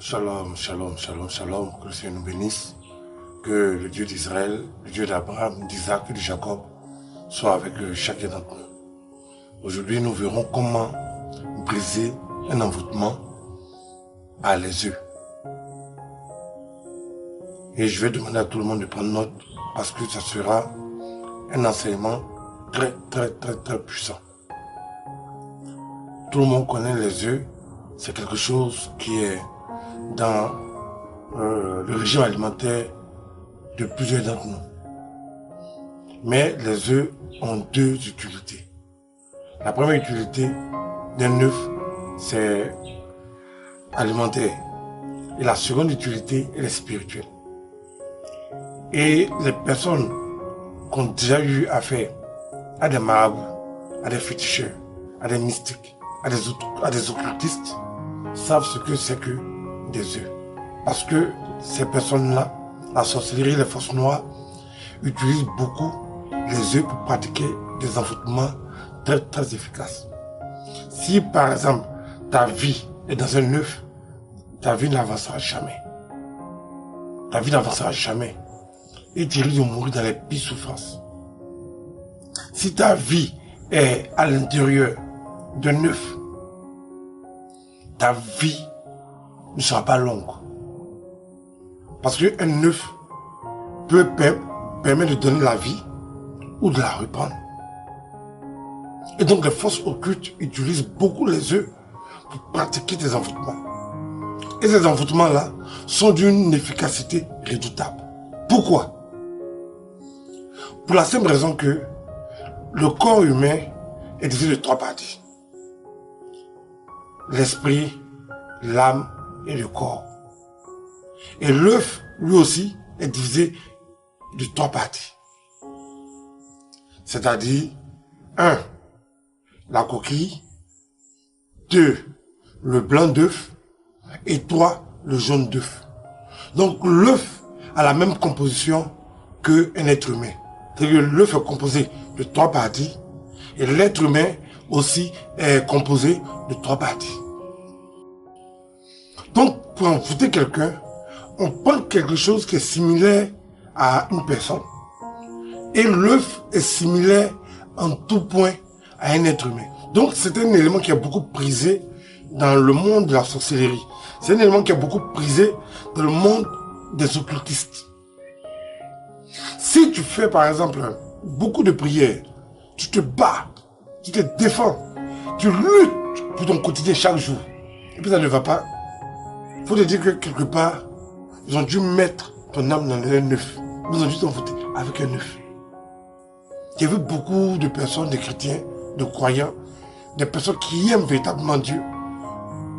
Shalom, shalom, shalom, shalom, que le Seigneur nous bénisse, que le Dieu d'Israël, le Dieu d'Abraham, d'Isaac et de Jacob soit avec chacun d'entre nous. Aujourd'hui, nous verrons comment briser un envoûtement par les œufs. Et je vais demander à tout le monde de prendre note parce que ça sera un enseignement très puissant. Tout le monde connaît les œufs, c'est quelque chose qui est dans le régime alimentaire de plusieurs d'entre nous. Mais les œufs ont deux utilités. La première utilité d'un œuf, c'est alimentaire. Et la seconde utilité, elle est spirituelle. Et les personnes qui ont déjà eu affaire à des marabouts, à des féticheurs, à des mystiques, à des occultistes, savent ce que c'est que des œufs. Parce que ces personnes-là, la sorcellerie, les forces noires, utilisent beaucoup les œufs pour pratiquer des envoûtements très efficaces. Si par exemple, ta vie est dans un œuf, ta vie n'avancera jamais. Ta vie n'avancera jamais. Et tu risques de mourir dans les pires souffrances. Si ta vie est à l'intérieur d'un œuf, ta vie ne sera pas longue. Parce qu'un œuf peut permettre de donner la vie ou de la reprendre. Et donc les forces occultes utilisent beaucoup les œufs pour pratiquer des envoûtements. Et ces envoûtements-là sont d'une efficacité redoutable. Pourquoi? Pour la simple raison que le corps humain est divisé de trois parties. L'esprit, l'âme et le corps. Et l'œuf, lui aussi, est divisé de trois parties. C'est-à-dire, 1. La coquille, 2. Le blanc d'œuf, et 3. Le jaune d'œuf. Donc l'œuf a la même composition qu'un être humain. C'est-à-dire que l'œuf est composé de trois parties, et l'être humain aussi est composé de trois parties. Donc, pour envoûter quelqu'un, on prend quelque chose qui est similaire à une personne. Et l'œuf est similaire en tout point à un être humain. Donc, c'est un élément qui est beaucoup prisé dans le monde de la sorcellerie. C'est un élément qui est beaucoup prisé dans le monde des occultistes. Si tu fais, par exemple, beaucoup de prières, tu te bats, tu te défends, tu luttes pour ton quotidien chaque jour, et puis ça ne va pas, il faut te dire que quelque part, ils ont dû mettre ton âme dans un œuf. Ils ont dû t'envoûter avec un œuf. J'ai vu beaucoup de personnes, des chrétiens, de croyants, des personnes qui aiment véritablement Dieu,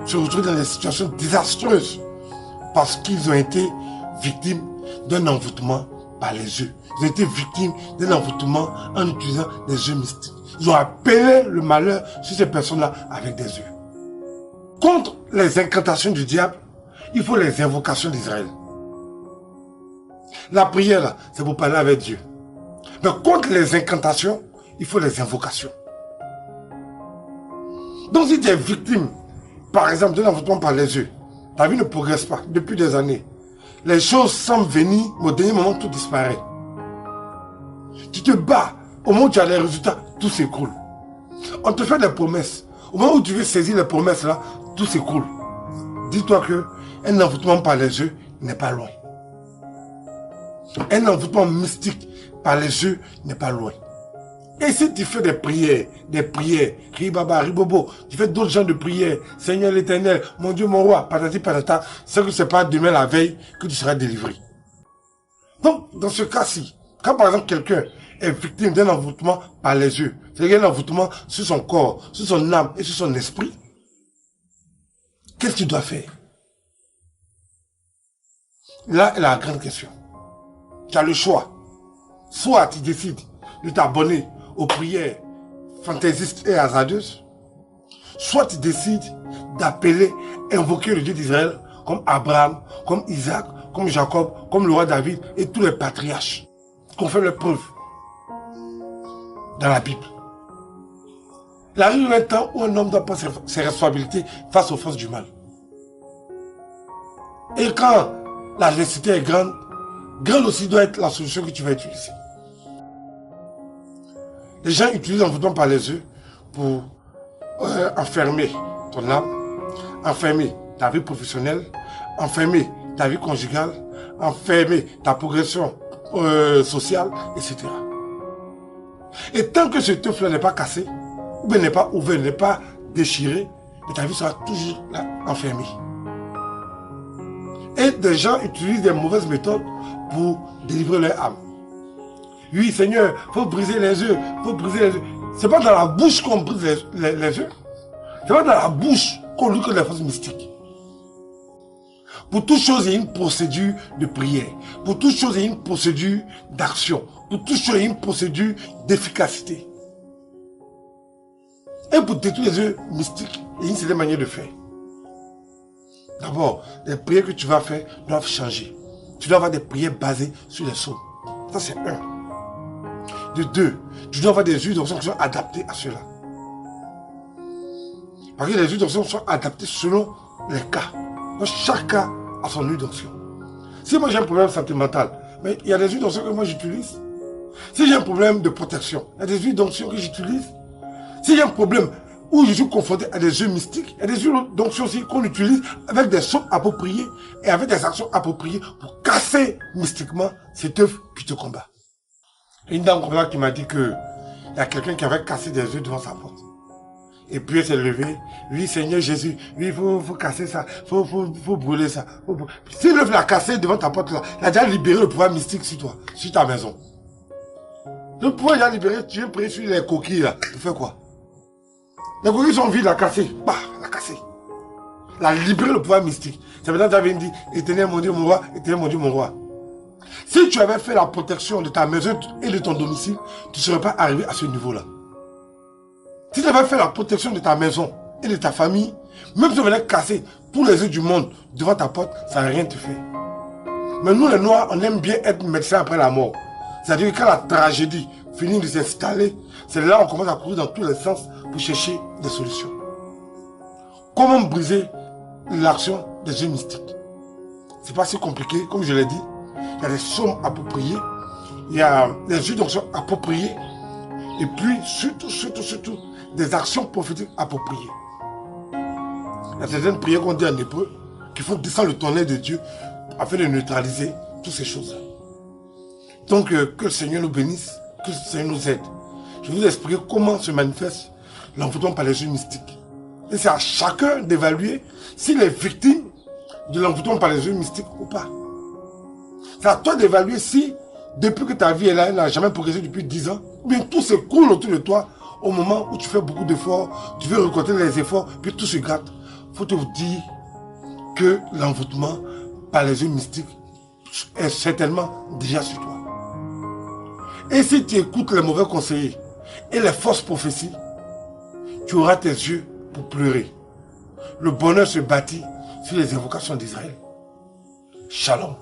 se retrouver dans des situations désastreuses parce qu'ils ont été victimes d'un envoûtement par les œufs. Ils ont été victimes d'un envoûtement en utilisant des œufs mystiques. Ils ont appelé le malheur sur ces personnes-là avec des œufs. Contre les incantations du diable, il faut les invocations d'Israël. La prière, là, c'est pour parler avec Dieu. Mais contre les incantations, il faut les invocations. Donc si tu es victime, par exemple, d'un envoûtement par les œufs, ta vie ne progresse pas depuis des années. Les choses semblent venir, mais au dernier moment, tout disparaît. Tu te bats, au moment où tu as les résultats, tout s'écroule. On te fait des promesses. Au moment où tu veux saisir les promesses là, tout s'écroule. Dis-toi que un envoûtement par les œufs n'est pas loin. Un envoûtement mystique par les œufs n'est pas loin. Et si tu fais des prières, ribaba, ribobo, tu fais d'autres genres de prières, Seigneur l'Éternel, mon Dieu, mon roi, patati patata, c'est que c'est pas demain la veille que tu seras délivré. Donc, dans ce cas-ci, quand par exemple quelqu'un est victime d'un envoûtement par les œufs, c'est-à-dire un envoûtement sur son corps, sur son âme et sur son esprit, qu'est-ce que tu dois faire? Là est la grande question. Tu as le choix. Soit tu décides de t'abonner aux prières fantaisistes et hasardeuses, soit tu décides d'appeler, invoquer le Dieu d'Israël comme Abraham, comme Isaac, comme Jacob, comme le roi David et tous les patriarches qui ont fait leur preuve dans la Bible. Il arrive un temps où un homme doit prendre ses responsabilités face aux forces du mal. Et quand l'adversité est grande, grande aussi doit être la solution que tu vas utiliser. Les gens utilisent l'envoûtement par les yeux pour enfermer ton âme, enfermer ta vie professionnelle, enfermer ta vie conjugale, enfermer ta progression sociale, etc. Et tant que ce teuf-là n'est pas cassé, ou bien n'est pas ouvert, n'est pas déchiré, ta vie sera toujours là, enfermée. Et des gens utilisent des mauvaises méthodes pour délivrer leur âme. Oui, Seigneur, il faut briser les œufs, il faut briser les œufs. C'est pas dans la bouche qu'on brise les œufs. C'est pas dans la bouche qu'on lutte contre les forces mystiques. Pour toute chose, il y a une procédure de prière. Pour toute chose, il y a une procédure d'action. Pour toute chose, il y a une procédure d'efficacité. Et pour détruire les œufs mystiques, il y a une certaine manière de faire. D'abord, les prières que tu vas faire doivent changer. Tu dois avoir des prières basées sur les psaumes. Ça, c'est un. De deux, tu dois avoir des huiles d'onction qui sont adaptées à cela. Parce que les huiles d'onction sont adaptées selon les cas. Donc, chaque cas a son huile d'onction. Si moi j'ai un problème sentimental, mais il y a des huiles d'onction que moi j'utilise. Si j'ai un problème de protection, il y a des huiles d'onction que j'utilise. Si j'ai un problème où je suis confronté à des œufs mystiques, il y a des huiles d'onction aussi qu'on utilise avec des sons appropriés et avec des actions appropriées pour casser mystiquement cet œuf qui te combat. Une dame comme ça qui m'a dit que il y a quelqu'un qui avait cassé des œufs devant sa porte. Et puis elle s'est levée. Oui, Seigneur Jésus, oui, il faut casser ça, faut brûler ça. Si l'œuf l'a cassé devant ta porte là, il a déjà libéré le pouvoir mystique sur toi, sur ta maison. Le pouvoir il a libéré, tu viens prier sur les coquilles là. Tu fais quoi? Les coquilles sont vides, la cassé. Bah, la cassé. La libéré le pouvoir mystique. C'est maintenant que tu avais dit, Éternel mon Dieu, mon roi, Éternel mon Dieu, mon roi. Si tu avais fait la protection de ta maison et de ton domicile, tu ne serais pas arrivé à ce niveau-là. Si tu avais fait la protection de ta maison et de ta famille, même si tu venais casser tous les œufs du monde devant ta porte, ça n'a rien te fait. Mais nous les Noirs, on aime bien être médecins après la mort. C'est-à-dire que quand la tragédie finit de s'installer, c'est là qu'on commence à courir dans tous les sens pour chercher des solutions. Comment briser l'action des œufs mystiques? C'est pas si compliqué, comme je l'ai dit. Il y a des sommes appropriées, il y a des huiles d'onction appropriées, et puis surtout, des actions prophétiques appropriées. Il y a certaines prières qu'on dit en hébreu, qu'il faut descendre le tonnerre de Dieu afin de neutraliser toutes ces choses-là. Donc, que le Seigneur nous bénisse, que le Seigneur nous aide. Je vais vous expliquer comment se manifeste l'envoûtement par les œufs mystiques. Et c'est à chacun d'évaluer s'il est victime de l'envoûtement par les œufs mystiques ou pas. C'est à toi d'évaluer si, depuis que ta vie est là, elle n'a jamais progressé depuis 10 ans, ou bien tout s'écroule autour de toi au moment où tu fais beaucoup d'efforts, tu veux récolter les efforts, puis tout se gâte. Il faut te dire que l'envoûtement par les œufs mystiques est certainement déjà sur toi. Et si tu écoutes les mauvais conseillers et les fausses prophéties, tu auras tes yeux pour pleurer. Le bonheur se bâtit sur les invocations d'Israël. Shalom.